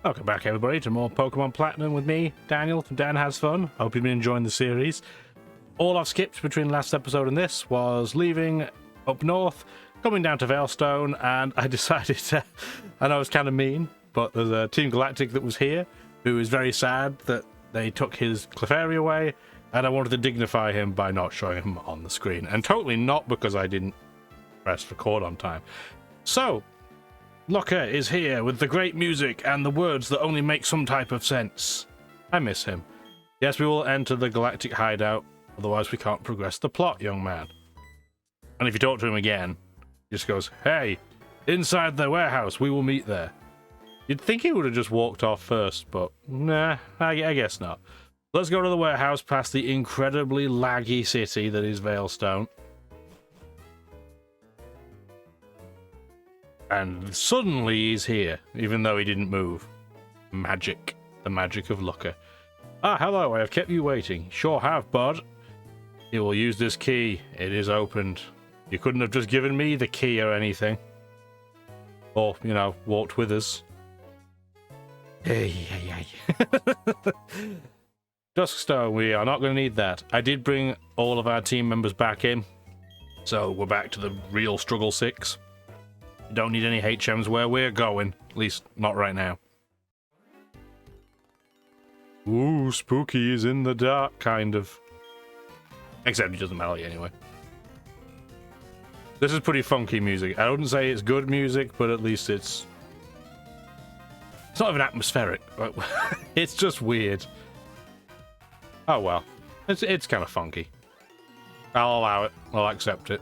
Welcome back, everybody, to more Pokemon Platinum with me, Daniel, from Dan Has Fun. Hope you've been enjoying the series. All I've skipped between last episode and this was leaving up north, coming down to Veilstone, and I decided to... I know it's kind of mean, but there's a Team Galactic that was here who is very sad that they took his Clefairy away, and I wanted to dignify him by not showing him on the screen. And totally not because I didn't press record on time. So... Locke is here with the great music and the words that only make some type of sense. I miss him. Yes, we will enter the galactic hideout, otherwise we can't progress the plot, young man. And if you talk to him again, he just goes, hey, inside the warehouse, we will meet there. You'd think he would have just walked off first, but nah, I guess not. Let's go to the warehouse past the incredibly laggy city that is Veilstone. And suddenly he's here, even though he didn't move. Magic. The magic of Locke. Ah, hello, I have kept you waiting. Sure have, bud. You will use this key. It is opened. You couldn't have just given me the key or anything. Or, you know, walked with us. Hey. Duskstone, we are not going to need that. I did bring all of our team members back in. So we're back to the real Struggle 6. Don't need any HMs where we're going. At least, not right now. Ooh, spooky is in the dark, kind of. Except it doesn't matter anyway. This is pretty funky music. I wouldn't say it's good music, but at least it's not even atmospheric. It's just weird. Oh well. It's kind of funky. I'll allow it. I'll accept it.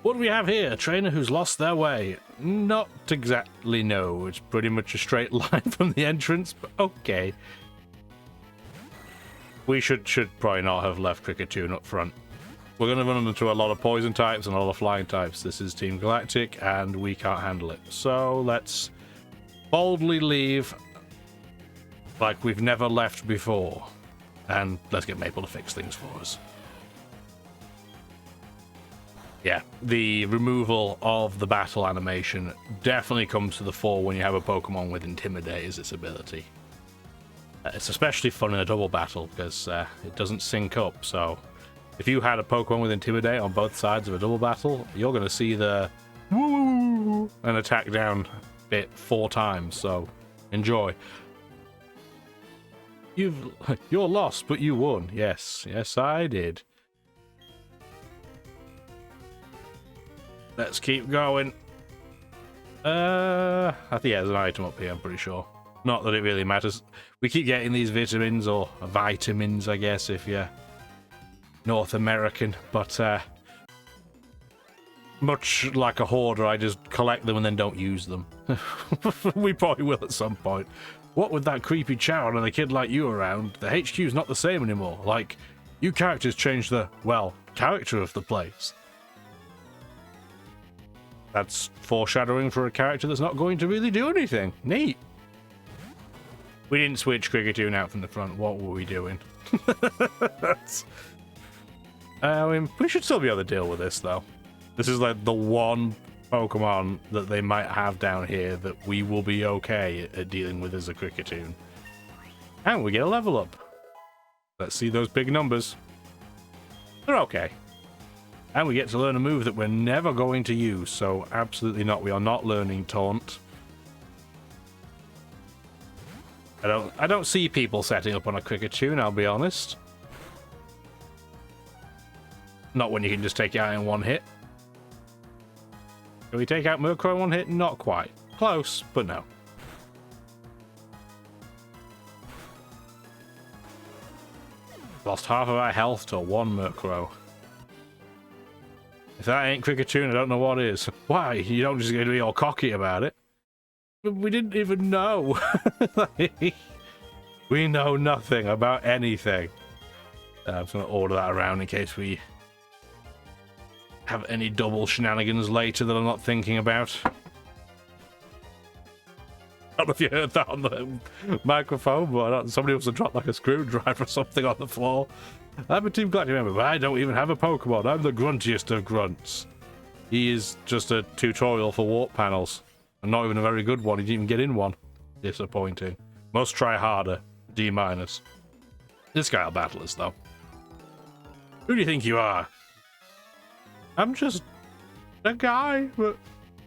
What do we have here? A trainer who's lost their way. Not exactly, no. It's pretty much a straight line from the entrance, but okay. We should probably not have left Kricketune up front. We're going to run into a lot of poison types and a lot of flying types. This is Team Galactic, and we can't handle it. So let's boldly leave like we've never left before. And let's get Maple to fix things for us. Yeah, the removal of the battle animation definitely comes to the fore when you have a Pokemon with Intimidate as its ability. It's especially fun in a double battle because it doesn't sync up, so if you had a Pokemon with Intimidate on both sides of a double battle, you're going to see the woo and attack down bit 4 times, so enjoy. You're lost, but you won. Yes, I did. Let's keep going. I think there's an item up here, I'm pretty sure. Not that it really matters. We keep getting these vitamins, or vitamins, I guess, if you're North American. But, much like a hoarder, I just collect them and then don't use them. We probably will at some point. What with that creepy Charon and a kid like you around, the HQ's not the same anymore. Like, you characters changed the, well, character of the place. That's foreshadowing for a character that's not going to really do anything. Neat. We didn't switch Kricketune out from the front. What were we doing? I mean, we should still be able to deal with this, though. This is like the one Pokemon that they might have down here that we will be okay at dealing with as a Kricketune. And we get a level up. Let's see those big numbers. They're okay. And we get to learn a move that we're never going to use, so absolutely not. We are not learning Taunt. I don't see people setting up on a Kricketune, I'll be honest. Not when you can just take it out in one hit. Can we take out Murkrow in one hit? Not quite. Close, but no. Lost half of our health to one Murkrow. If that ain't Kricketune, I don't know what is. Why? You don't just get to be all cocky about it. We didn't even know. We know nothing about anything. I'm just going to order that around in case we have any double shenanigans later that I'm not thinking about. I don't know if you heard that on the microphone, but somebody must have dropped like a screwdriver or something on the floor. I'm a Team Galactic member, but I don't even have a Pokemon. I'm the gruntiest of grunts. He is just a tutorial for warp panels. And not even a very good one. He didn't even get in one. Disappointing. Must try harder. D-. This guy will battle us, though. Who do you think you are? I'm just a guy that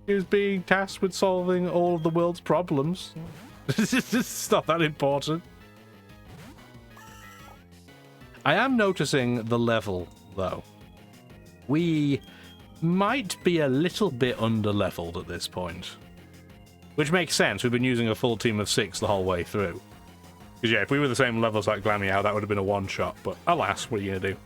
is being tasked with solving all of the world's problems. It's not that important. I am noticing the level, though. We might be a little bit under-leveled at this point. Which makes sense. We've been using a full team of 6 the whole way through. Because, yeah, if we were the same levels like Glameow, that would have been a one-shot. But alas, what are you going to do?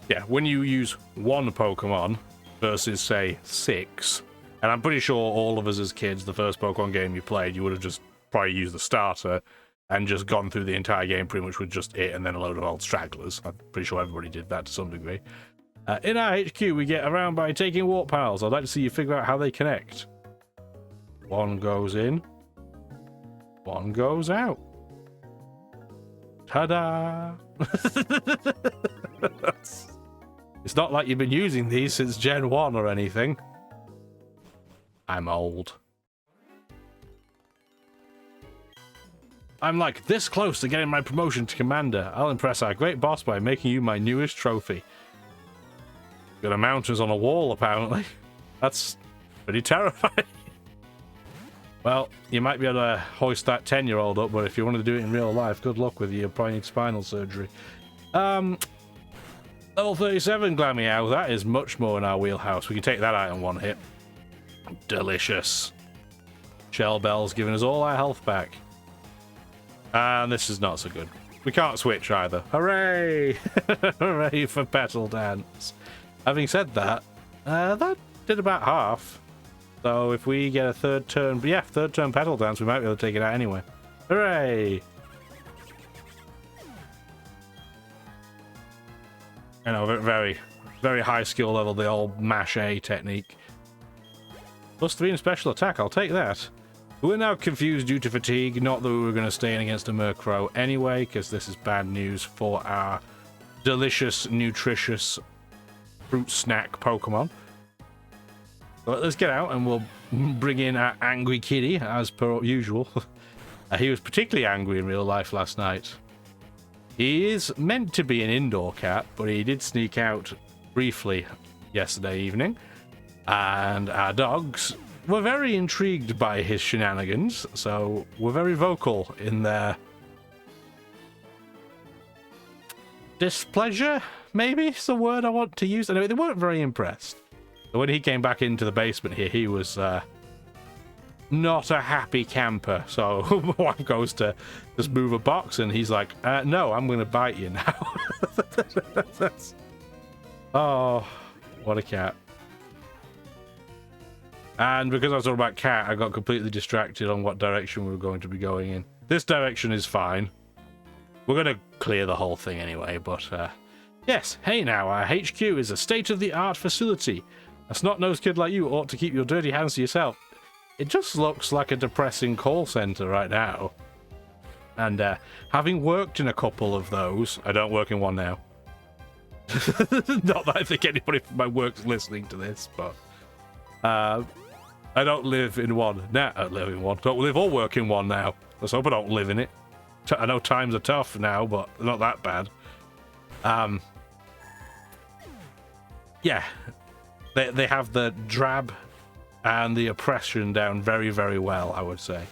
Yeah, when you use one Pokemon versus, say, 6, and I'm pretty sure all of us as kids, the first Pokemon game you played, you would have just probably used the starter and just gone through the entire game pretty much with just it and then a load of old stragglers. I'm pretty sure everybody did that to some degree. In our HQ, we get around by taking warp piles. I'd like to see you figure out how they connect. One goes in, one goes out. Ta-da! It's not like you've been using these since Gen 1 or anything. I'm old. I'm like this close to getting my promotion to Commander. I'll impress our great boss by making you my newest trophy. Got a mountains on a wall, apparently. That's pretty terrifying. Well, you might be able to hoist that 10-year-old up, but if you want to do it in real life, good luck with you. You'll probably need spinal surgery. Level 37 Glameow, that is much more in our wheelhouse. We can take that out in one hit. Delicious. Shell Bell's giving us all our health back. And this is not so good. We can't switch either. Hooray! Hooray for Petal Dance. Having said that, that did about half. So if we get a third turn Petal Dance, we might be able to take it out anyway. Hooray! I know, very, very high skill level, the old mash A technique. +3 in special attack, I'll take that. We're now confused due to fatigue, not that we were going to stay in against a Murkrow anyway, because this is bad news for our delicious, nutritious fruit snack Pokemon. But let's get out and we'll bring in our angry kitty, as per usual. He was particularly angry in real life last night. He is meant to be an indoor cat, but he did sneak out briefly yesterday evening. And our dogs were very intrigued by his shenanigans, so were very vocal in their displeasure, maybe is the word I want to use. Anyway, they weren't very impressed. So when he came back into the basement here, he was not a happy camper. So my wife goes to just move a box, and he's like, no, I'm going to bite you now. Oh, what a cat. And because I was talking about cat, I got completely distracted on what direction we were going to be going in. This direction is fine. We're going to clear the whole thing anyway, but yes, hey now, our HQ is a state-of-the-art facility. A snot-nosed kid like you ought to keep your dirty hands to yourself. It just looks like a depressing call center right now. And having worked in a couple of those, I don't work in one now. Not that I think anybody from my work's listening to this, but I don't live in one. Nah, I don't live in one. Don't live or work in one now. Let's hope I don't live in it. I know times are tough now, but they're not that bad. Yeah, they have the drab and the oppression down very, very well, I would say.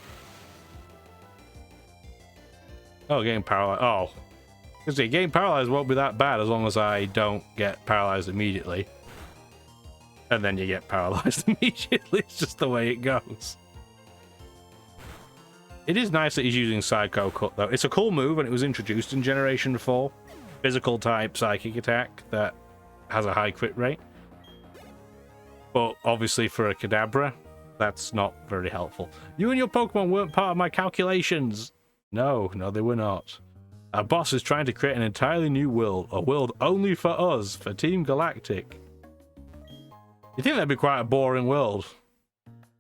Oh, getting paralyzed. Oh, because getting paralyzed won't be that bad as long as I don't get paralyzed immediately. And then you get paralyzed immediately. It's just the way it goes. It is nice that he's using Psycho Cut, though. It's a cool move, and it was introduced in Generation 4. Physical type psychic attack that has a high crit rate. But obviously for a Kadabra, that's not very helpful. You and your Pokemon weren't part of my calculations. No, they were not. Our boss is trying to create an entirely new world. A world only for us, for Team Galactic. You think that'd be quite a boring world?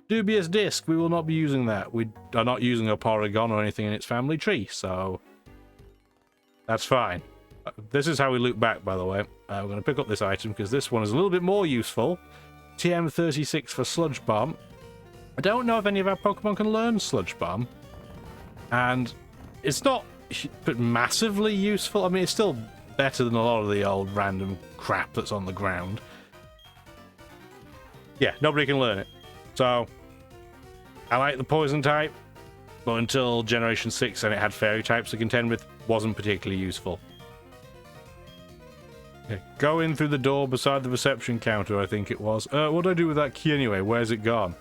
Dubious Disc, we will not be using that. We are not using a Porygon or anything in its family tree, so that's fine. This is how we loop back, by the way. We're going to pick up this item because this one is a little bit more useful. TM36 for Sludge Bomb. I don't know if any of our Pokemon can learn Sludge Bomb, and it's not massively useful. I mean, it's still better than a lot of the old random crap that's on the ground. Yeah, nobody can learn it. So, I like the Poison type, but until Generation 6 and it had Fairy types to contend with, wasn't particularly useful. Okay, go in through the door beside the reception counter, I think it was. What do I do with that key anyway? Where's it gone?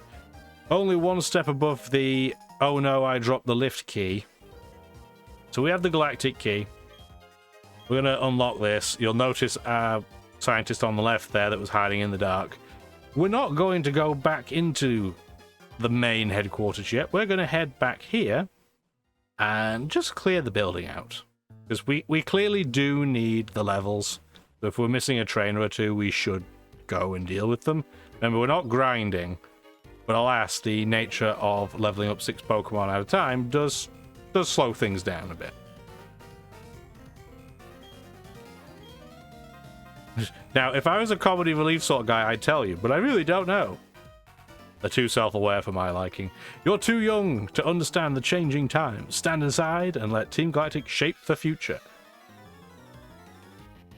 Only one step above the, oh no, I dropped the lift key. So we have the Galactic key. We're going to unlock this. You'll notice our scientist on the left there that was hiding in the dark. We're not going to go back into the main headquarters yet. We're going to head back here and just clear the building out. Because we clearly do need the levels. So if we're missing a trainer or two, we should go and deal with them. Remember, we're not grinding. But alas, the nature of leveling up 6 Pokemon at a time does slow things down a bit. Now, if I was a comedy relief sort of guy, I'd tell you, but I really don't know. They're too self-aware for my liking. You're too young to understand the changing times. Stand aside and let Team Galactic shape the future.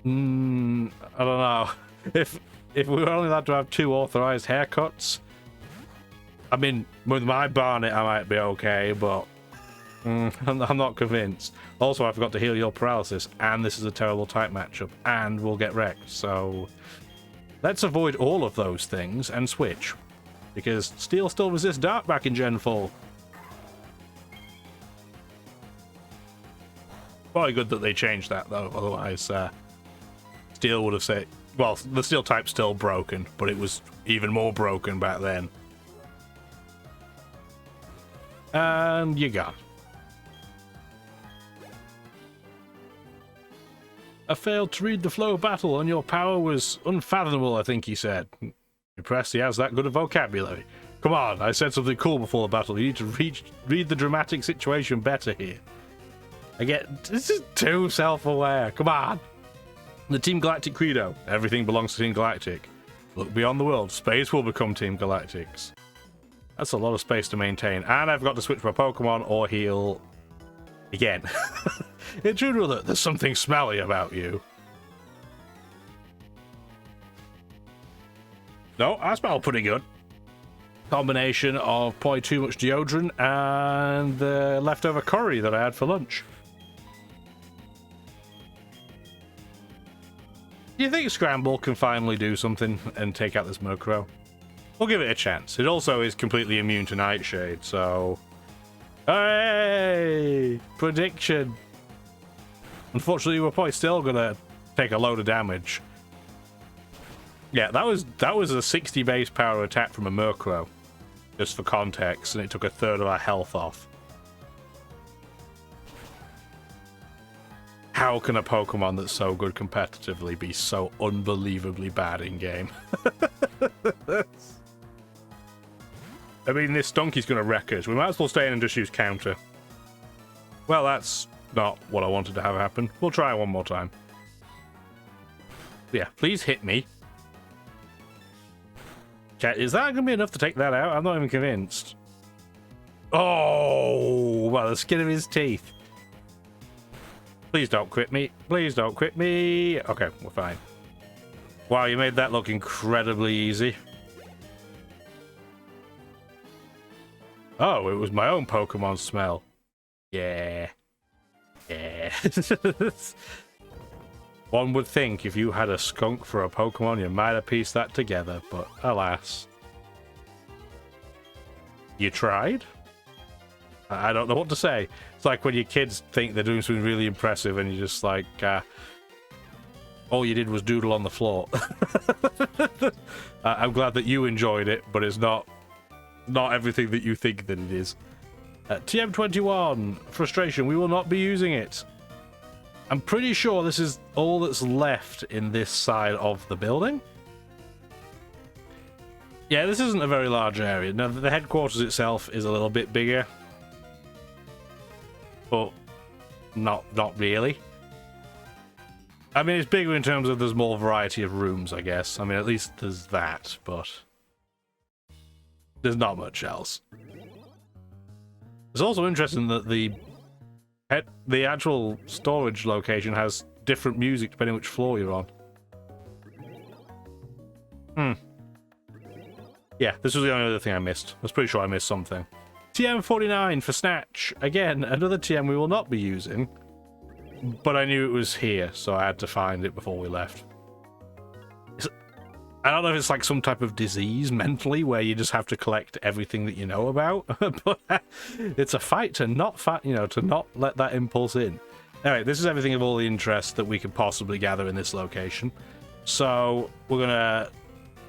I don't know. If we were only allowed to have 2 authorized haircuts, I mean, with my Barnet, I might be okay, but I'm not convinced. Also, I forgot to heal your paralysis, and this is a terrible type matchup, and we'll get wrecked. So let's avoid all of those things and switch, because Steel still resists Dark back in Gen 4. Probably good that they changed that, though. Otherwise, Steel would have said, well, the Steel type's still broken, but it was even more broken back then. And you got. I failed to read the flow of battle, and your power was unfathomable, I think he said. Impressed he has that good a vocabulary. Come on, I said something cool before the battle. You need to read the dramatic situation better here. This is too self-aware. Come on. The Team Galactic credo. Everything belongs to Team Galactic. Look beyond the world. Space will become Team Galactic's. That's a lot of space to maintain. And I've got to switch my Pokemon or heal again. Intruder, there's something smelly about you. No, I smell pretty good. Combination of probably too much deodorant and the leftover curry that I had for lunch. Do you think Scramble can finally do something and take out this Murkrow? We'll give it a chance. It also is completely immune to Nightshade, so... Hey! Prediction! Unfortunately, we're probably still gonna take a load of damage. Yeah, that was a 60 base power attack from a Murkrow. Just for context, and it took a third of our health off. How can a Pokemon that's so good competitively be so unbelievably bad in game? I mean, this donkey's gonna wreck us. We might as well stay in and just use counter. Well, that's not what I wanted to have happen. We'll try one more time. Yeah, please hit me. Okay, is that gonna be enough to take that out? I'm not even convinced. Oh, well, the skin of his teeth. Please don't quit me. Please don't quit me. Okay, we're fine. Wow, you made that look incredibly easy. Oh, it was my own Pokemon smell. Yeah. Yeah. One would think if you had a skunk for a Pokemon, you might have pieced that together, but alas. You tried? I don't know what to say. It's like when your kids think they're doing something really impressive and you're just like, all you did was doodle on the floor. I'm glad that you enjoyed it, but it's not everything that you think that it is. TM21, frustration, we will not be using it. I'm pretty sure this is all that's left in this side of the building. Yeah, this isn't a very large area. Now, the headquarters itself is a little bit bigger. But not really. I mean, it's bigger in terms of there's more variety of rooms, I guess. I mean, at least there's that, but... there's not much else. It's also interesting that the actual storage location has different music depending which floor you're on. Yeah, this was the only other thing I missed. I was pretty sure I missed something. TM49 for Snatch. Again, another TM we will not be using. But I knew it was here, so I had to find it before we left. I don't know if it's like some type of disease mentally where you just have to collect everything that you know about, but it's a fight to not to not let that impulse in. Anyway, this is everything of all the interest that we could possibly gather in this location. So we're gonna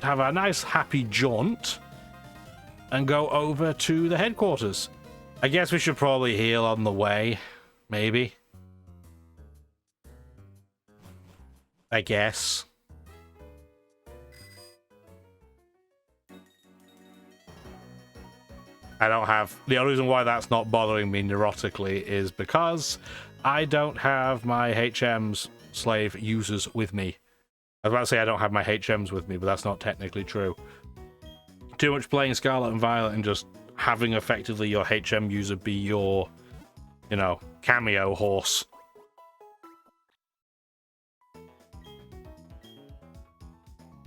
have a nice happy jaunt and go over to the headquarters. I guess we should probably heal on the way, maybe. I guess. I don't have... The only reason why that's not bothering me neurotically is because I don't have my HM's slave users with me. I was about to say I don't have my HMs with me, but that's not technically true. Too much playing Scarlet and Violet and just having effectively your HM user be your, you know, cameo horse.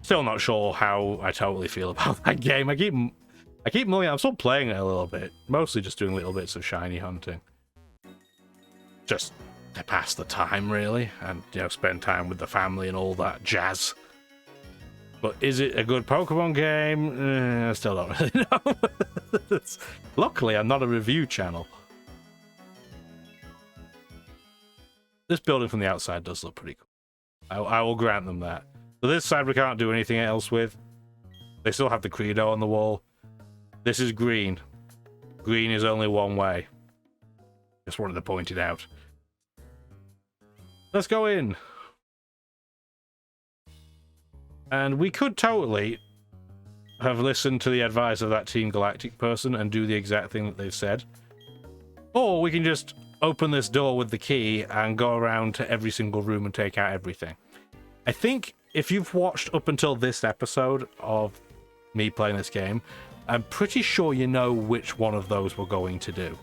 Still not sure how I totally feel about that game. I keep mulling. I'm still playing it a little bit. Mostly just doing little bits of shiny hunting. Just to pass the time, really. And, you know, spend time with the family and all that jazz. But is it a good Pokemon game? I still don't really know. Luckily, I'm not a review channel. This building from the outside does look pretty cool. I will grant them that. So this side we can't do anything else with. They still have the Credo on the wall. This is green. Green is only one way. Just wanted to point it out. Let's go in. And we could totally have listened to the advice of that Team Galactic person and do the exact thing that they've said. Or we can just open this door with the key and go around to every single room and take out everything. I think if you've watched up until this episode of me playing this game, I'm pretty sure you know which one of those we're going to do.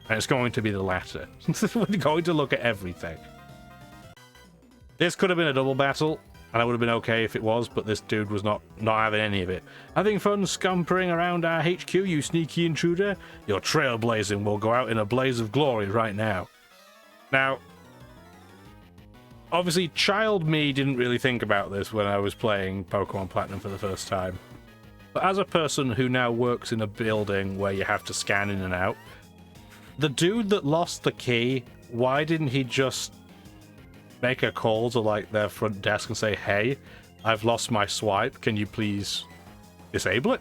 And it's going to be the latter. We're going to look at everything. This could have been a double battle, and I would have been okay if it was, but this dude was not having any of it. Having fun scampering around our HQ, you sneaky intruder? Your trailblazing will go out in a blaze of glory right now. Now, obviously, child me didn't really think about this when I was playing Pokemon Platinum for the first time. But as a person who now works in a building where you have to scan in and out, the dude that lost the key, why didn't he just make a call to like their front desk and say, hey, I've lost my swipe, can you please disable it?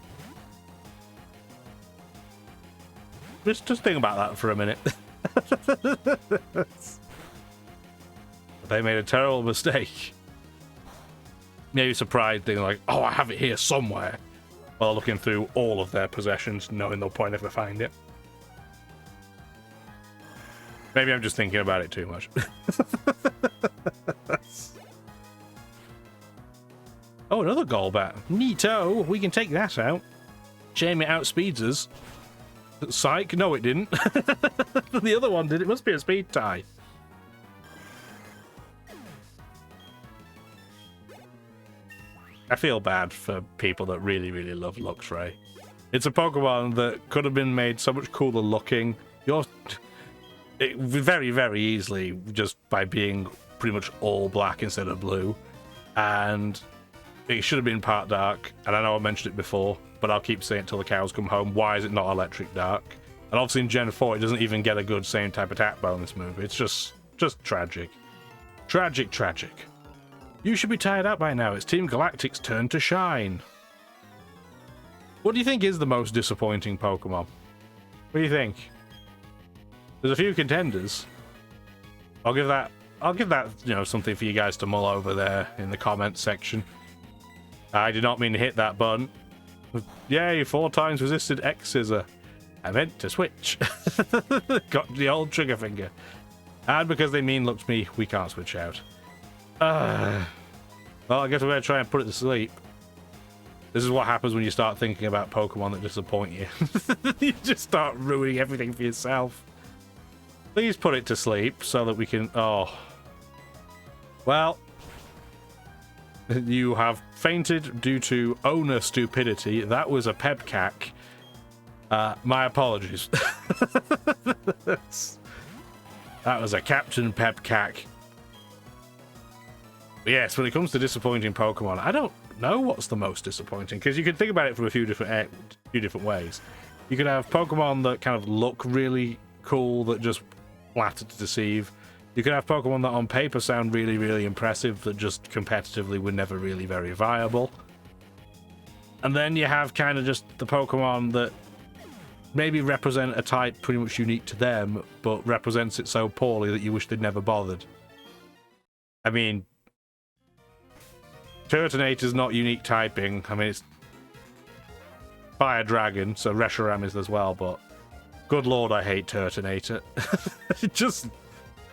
Just think about that for a minute. They made a terrible mistake. Maybe surprised, thinking like, oh, I have it here somewhere. While looking through all of their possessions, knowing they'll probably never find it. Maybe I'm just thinking about it too much. Oh, another Golbat. Neato! We can take that out. Shame it outspeeds us. Psych? No, it didn't. The other one did. It must be a speed tie. I feel bad for people that really, really love Luxray. It's a Pokemon that could have been made so much cooler looking. Very, very easily, just by being pretty much all black instead of blue. And it should have been part dark. And I know I mentioned it before, but I'll keep saying it till the cows come home. Why is it not electric dark? And obviously in Gen 4, it doesn't even get a good same type attack bonus move. It's just tragic. Tragic, tragic. You should be tired out by now. It's Team Galactic's turn to shine. What do you think is the most disappointing Pokemon? What do you think? There's a few contenders. I'll give that, you know, something for you guys to mull over there in the comments section. I did not mean to hit that button. Yay, 4 times resisted X Scissor. I meant to switch. Got the old trigger finger. And because they mean looked me, we can't switch out. Well, I guess we're going to try and put it to sleep. This is what happens when you start thinking about Pokemon that disappoint you. You just start ruining everything for yourself. Please put it to sleep so that we can... Oh. Well. You have fainted due to owner stupidity. That was a Pebcack. My apologies. That was a Captain Pebcack. Yes, when it comes to disappointing Pokemon, I don't know what's the most disappointing, because you can think about it from a few different ways. You could have Pokemon that kind of look really cool that just flatter to deceive. You could have Pokemon that on paper sound really, really impressive that just competitively were never really very viable. And then you have kind of just the Pokemon that maybe represent a type pretty much unique to them, but represents it so poorly that you wish they'd never bothered. I mean, Turtonator is not unique typing. I mean, it's Fire Dragon, so Reshiram is as well, but good lord, I hate Turtonator.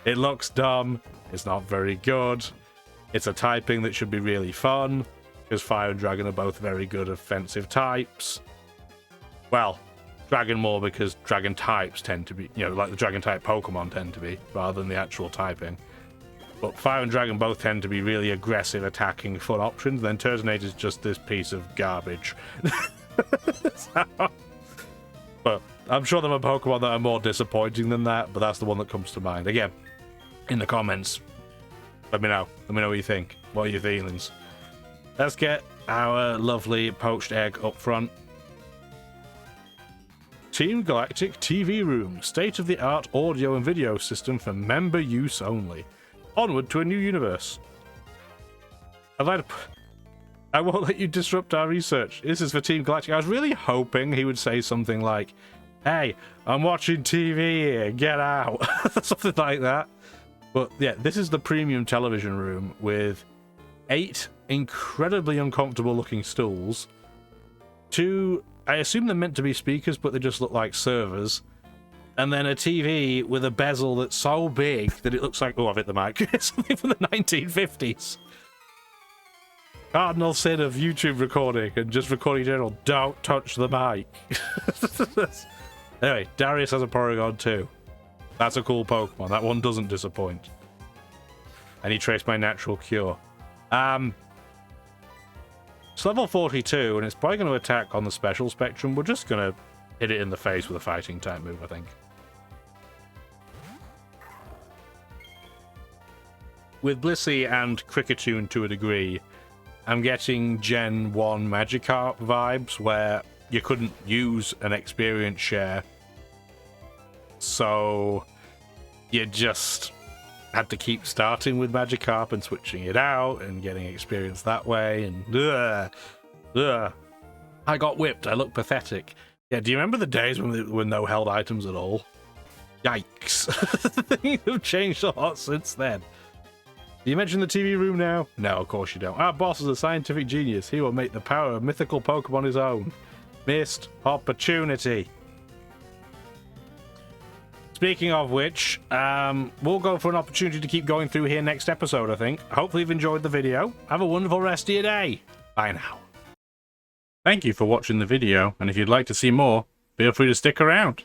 It looks dumb, it's not very good. It's a typing that should be really fun, because Fire and Dragon are both very good offensive types. Well, Dragon more because Dragon types tend to be, you know, like the Dragon type Pokemon tend to be, rather than the actual typing. But Fire and Dragon both tend to be really aggressive, attacking, fun options. Then Turtonator is just this piece of garbage. But I'm sure there are Pokemon that are more disappointing than that, but that's the one that comes to mind. Again, in the comments, let me know. Let me know what you think. What are your feelings? Let's get our lovely poached egg up front. Team Galactic TV Room. State-of-the-art audio and video system for member use only. Onward to a new universe. I won't let you disrupt our research. This is for Team Galactic. I was really hoping he would say something like, hey, I'm watching TV here, get out. Something like that. But yeah, this is the premium television room with 8 incredibly uncomfortable looking stools. 2, I assume they're meant to be speakers, but they just look like servers. And then a TV with a bezel that's so big that it looks like... Oh, I've hit the mic. It's something from the 1950s. Cardinal sin of YouTube recording and just recording in general. Don't touch the mic. Anyway, Darius has a Porygon too. That's a cool Pokemon. That one doesn't disappoint. And he traced my natural cure. It's level 42, and it's probably going to attack on the special spectrum. We're just going to hit it in the face with a fighting type move, I think. With Blissey and Kricketune to a degree, I'm getting Gen 1 Magikarp vibes, where you couldn't use an experience share, so you just had to keep starting with Magikarp and switching it out and getting experience that way, and I got whipped. I look pathetic. Yeah, do you remember the days when there were no held items at all? Yikes. Things have changed a lot since then. Do you mention the TV room now? No, of course you don't. Our boss is a scientific genius. He will make the power of mythical Pokemon his own. Missed opportunity. Speaking of which, we'll go for an opportunity to keep going through here next episode, I think. Hopefully you've enjoyed the video. Have a wonderful rest of your day. Bye now. Thank you for watching the video, and if you'd like to see more, feel free to stick around.